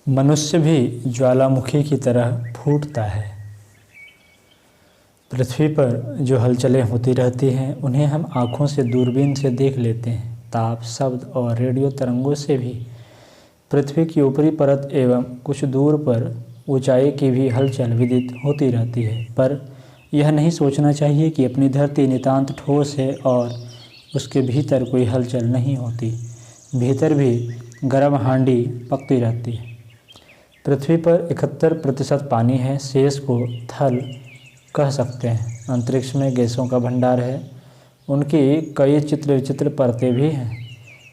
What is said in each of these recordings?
मनुष्य भी ज्वालामुखी की तरह फूटता है। पृथ्वी पर जो हलचलें होती रहती हैं उन्हें हम आँखों से दूरबीन से देख लेते हैं। ताप, शब्द और रेडियो तरंगों से भी पृथ्वी की ऊपरी परत एवं कुछ दूर पर ऊंचाई की भी हलचल विदित होती रहती है। पर यह नहीं सोचना चाहिए कि अपनी धरती नितांत ठोस है और उसके भीतर कोई हलचल नहीं होती। भीतर भी गर्म हांडी पकती रहती है। पृथ्वी पर 71% पानी है, शेष को थल कह सकते हैं। अंतरिक्ष में गैसों का भंडार है, उनकी कई चित्र विचित्र परतें भी हैं।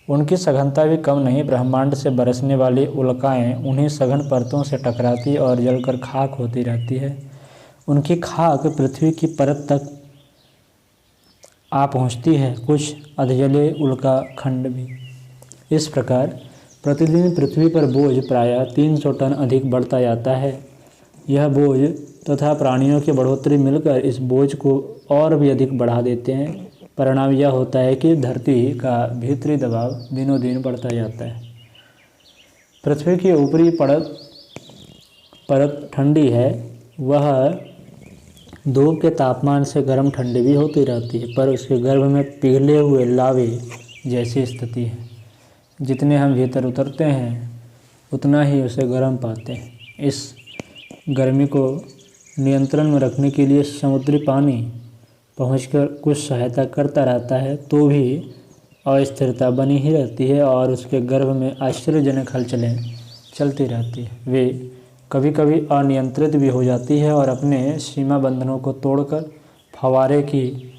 उनकी सघनता भी कम नहीं। ब्रह्मांड से बरसने वाली उल्काएं उन्हीं सघन परतों से टकराती और जलकर खाक होती रहती है। उनकी खाक पृथ्वी की परत तक आ पहुंचती है, कुछ अधजले उल्का खंड भी। इस प्रकार प्रतिदिन पृथ्वी पर बोझ प्रायः 300 टन अधिक बढ़ता जाता है। यह बोझ तथा प्राणियों की बढ़ोतरी मिलकर इस बोझ को और भी अधिक बढ़ा देते हैं। परिणाम यह होता है कि धरती का भीतरी दबाव दिनों दिन बढ़ता जाता है। पृथ्वी की ऊपरी परत ठंडी है, वह धूप के तापमान से गर्म ठंडी भी होती रहती है, पर उसके गर्भ में पिघले हुए लावे जैसी स्थिति है। जितने हम भीतर उतरते हैं उतना ही उसे गर्म पाते हैं। इस गर्मी को नियंत्रण में रखने के लिए समुद्री पानी पहुंचकर कुछ सहायता करता रहता है, तो भी अस्थिरता बनी ही रहती है और उसके गर्भ में आश्चर्यजनक हलचलें चलती रहती है। वे कभी कभी अनियंत्रित भी हो जाती है और अपने सीमा बंधनों को तोड़कर फव्वारे की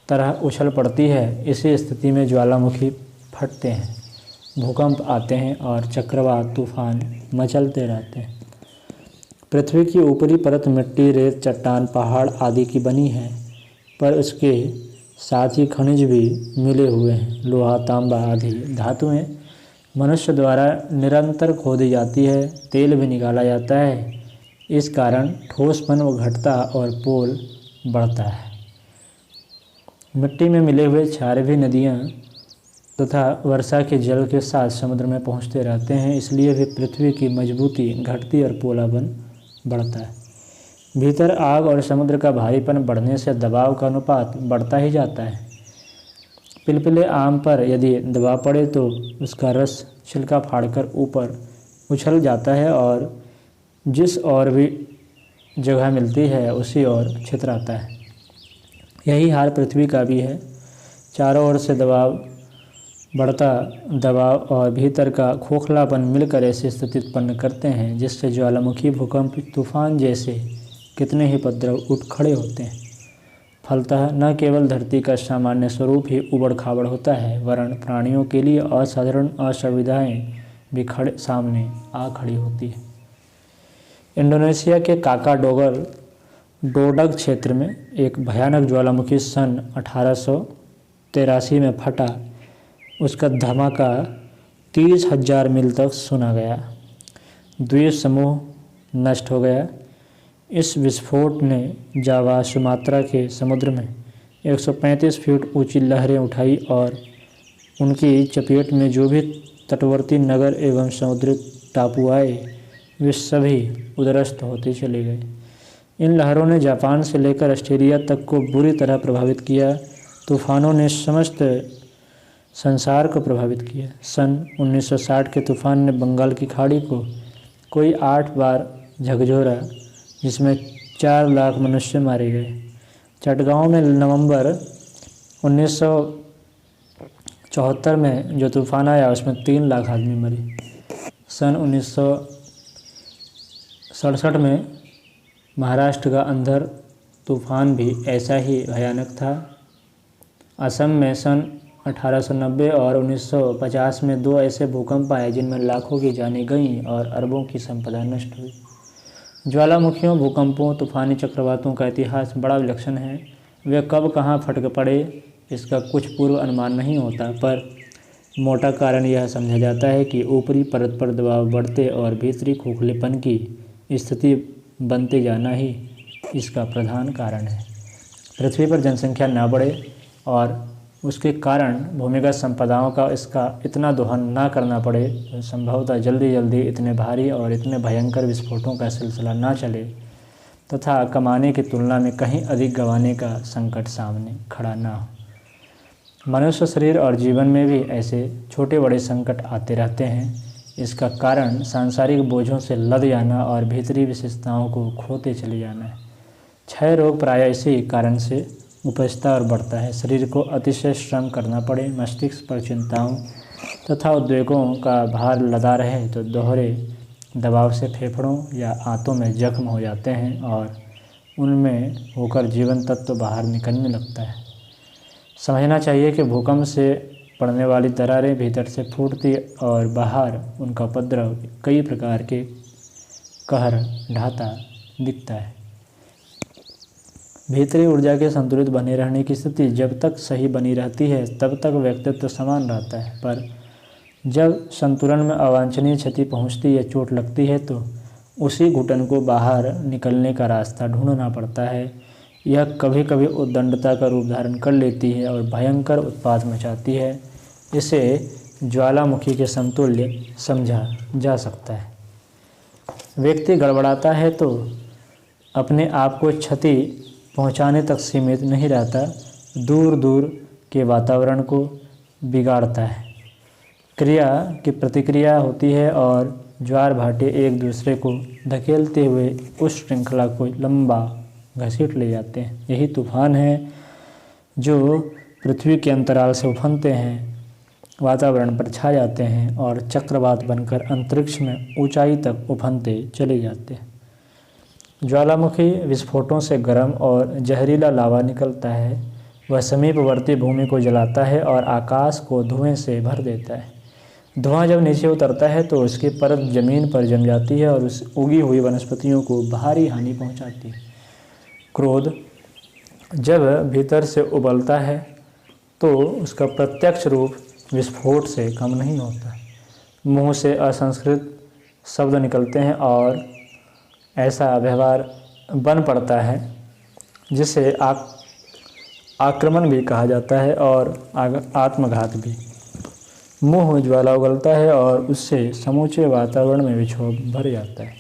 तरह उछल पड़ती है। इसी स्थिति में ज्वालामुखी फटते हैं, भूकंप आते हैं और चक्रवात तूफान मचलते रहते हैं। पृथ्वी की ऊपरी परत मिट्टी, रेत, चट्टान, पहाड़ आदि की बनी है, पर उसके साथ ही खनिज भी मिले हुए हैं। लोहा, तांबा आदि धातुएं मनुष्य द्वारा निरंतर खोदी जाती है, तेल भी निकाला जाता है। इस कारण ठोसपन घटता और पोल बढ़ता है। मिट्टी में मिले हुए क्षार भी नदियाँ तथा वर्षा के जल के साथ समुद्र में पहुँचते रहते हैं, इसलिए भी पृथ्वी की मजबूती घटती और पोलापन बढ़ता है। भीतर आग और समुद्र का भारीपन बढ़ने से दबाव का अनुपात बढ़ता ही जाता है। पिलपिले आम पर यदि दबाव पड़े तो उसका रस छिलका फाड़कर ऊपर उछल जाता है और जिस और भी जगह मिलती है उसी ओर छितराता है। यही हाल पृथ्वी का भी है। चारों ओर से बढ़ता दबाव और भीतर का खोखलापन मिलकर ऐसी स्थिति उत्पन्न करते हैं जिससे ज्वालामुखी, भूकंप, तूफान जैसे कितने ही उपद्रव उठ खड़े होते हैं। फलतः न केवल धरती का सामान्य स्वरूप ही उबड़ खाबड़ होता है, वरन प्राणियों के लिए असाधारण असुविधाएं भी सामने आ खड़ी होती है। इंडोनेशिया के डोडग क्षेत्र में एक भयानक ज्वालामुखी सन 1883 में फटा। उसका धमाका 30,000 मील तक सुना गया। द्वीप समूह नष्ट हो गया। इस विस्फोट ने जावा, सुमात्रा के समुद्र में 135 फीट ऊंची लहरें उठाई और उनकी चपेट में जो भी तटवर्ती नगर एवं समुद्री टापू आए वे सभी उद्ध्वस्त होते चले गए। इन लहरों ने जापान से लेकर ऑस्ट्रेलिया तक को बुरी तरह प्रभावित किया। तूफानों ने समस्त संसार को प्रभावित किया। सन 1960 के तूफान ने बंगाल की खाड़ी को कोई 8 बार झकझोरा, जिसमें 4 लाख मनुष्य मारे गए। चटगांव में नवंबर 1974 में जो तूफान आया उसमें 3 लाख आदमी मरे। सन 1967 में महाराष्ट्र का अंधर तूफान भी ऐसा ही भयानक था। असम में सन 1890 और 1950 में 2 ऐसे भूकंप आए जिनमें लाखों की जानें गईं और अरबों की संपदा नष्ट हुई। ज्वालामुखियों, भूकंपों, तूफानी चक्रवातों का इतिहास बड़ा विलक्षण है। वे कब कहाँ फटक पड़े इसका कुछ पूर्व अनुमान नहीं होता, पर मोटा कारण यह समझा जाता है कि ऊपरी परत पर दबाव बढ़ते और भीतरी खोखलेपन की स्थिति बनते जाना ही इसका प्रधान कारण है। पृथ्वी पर जनसंख्या न बढ़े और उसके कारण भूमिगत संपदाओं का इसका इतना दोहन ना करना पड़े, तो संभवतः जल्दी जल्दी इतने भारी और इतने भयंकर विस्फोटों का सिलसिला ना चले तथा कमाने की तुलना में कहीं अधिक गंवाने का संकट सामने खड़ा ना हो। मनुष्य शरीर और जीवन में भी ऐसे छोटे बड़े संकट आते रहते हैं। इसका कारण सांसारिक बोझों से लद जाना और भीतरी विशेषताओं को खोते चले जाना है। क्षय रोग प्रायः इसी कारण से उपजता और बढ़ता है। शरीर को अतिशय श्रम करना पड़े, मस्तिष्क पर चिंताओं तथा उद्वेगों का भार लदा रहे तो दोहरे दबाव से फेफड़ों या आंतों में जख्म हो जाते हैं और उनमें होकर जीवन तत्व बाहर निकलने लगता है। समझना चाहिए कि भूकंप से पड़ने वाली दरारें भीतर से फूटती और बाहर उनका उपद्रव कई प्रकार के कहर ढाता दिखता है। भीतरी ऊर्जा के संतुलित बने रहने की स्थिति जब तक सही बनी रहती है तब तक व्यक्तित्व समान रहता है, पर जब संतुलन में अवांछनीय क्षति पहुंचती या चोट लगती है तो उसी घुटन को बाहर निकलने का रास्ता ढूंढना पड़ता है। यह कभी कभी उद्दंडता का रूप धारण कर लेती है और भयंकर उत्पात मचाती है। इसे ज्वालामुखी के समतुल्य समझा जा सकता है। व्यक्ति गड़बड़ाता है तो अपने आप को क्षति पहुंचाने तक सीमित नहीं रहता, दूर दूर के वातावरण को बिगाड़ता है। क्रिया की प्रतिक्रिया होती है और ज्वार भाटे एक दूसरे को धकेलते हुए उस श्रृंखला को लंबा घसीट ले जाते हैं। यही तूफान है जो पृथ्वी के अंतराल से उफनते हैं, वातावरण पर छा जाते हैं और चक्रवात बनकर अंतरिक्ष में ऊंचाई तक उफनते चले जाते हैं। ज्वालामुखी विस्फोटों से गर्म और जहरीला लावा निकलता है। वह समीपवर्ती भूमि को जलाता है और आकाश को धुएं से भर देता है। धुआं जब नीचे उतरता है तो उसकी परत जमीन पर जम जाती है और उस उगी हुई वनस्पतियों को भारी हानि पहुंचाती है। क्रोध जब भीतर से उबलता है तो उसका प्रत्यक्ष रूप विस्फोट से कम नहीं होता। मुंह से असंस्कृत शब्द निकलते हैं और ऐसा व्यवहार बन पड़ता है जिसे आक्रमण भी कहा जाता है और आत्मघात भी। मुंह ज्वाला उगलता है और उससे समूचे वातावरण में विक्षोभ भर जाता है।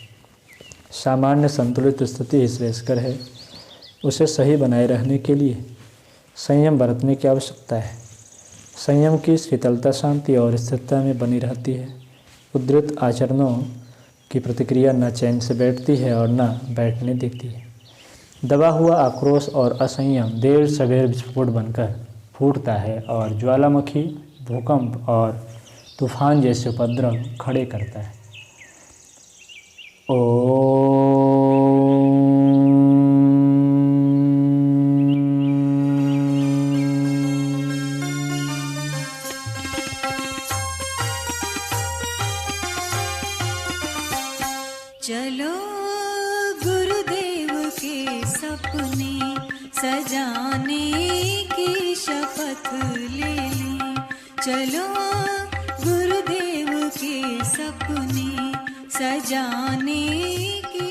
सामान्य संतुलित स्थिति ही श्रेयस्कर है। उसे सही बनाए रहने के लिए संयम बरतने की आवश्यकता है। संयम की शीतलता शांति और स्थिरता में बनी रहती है। उद्धृत आचरणों की प्रतिक्रिया न चैन से बैठती है और न बैठने देती है। दबा हुआ आक्रोश और असंयम देर सवेर विस्फोट बनकर फूटता है और ज्वालामुखी, भूकंप और तूफान जैसे उपद्रव खड़े करता है। चलो गुरुदेव के सपने सजाने की शपथ ले लें। चलो गुरुदेव के सपने सजाने की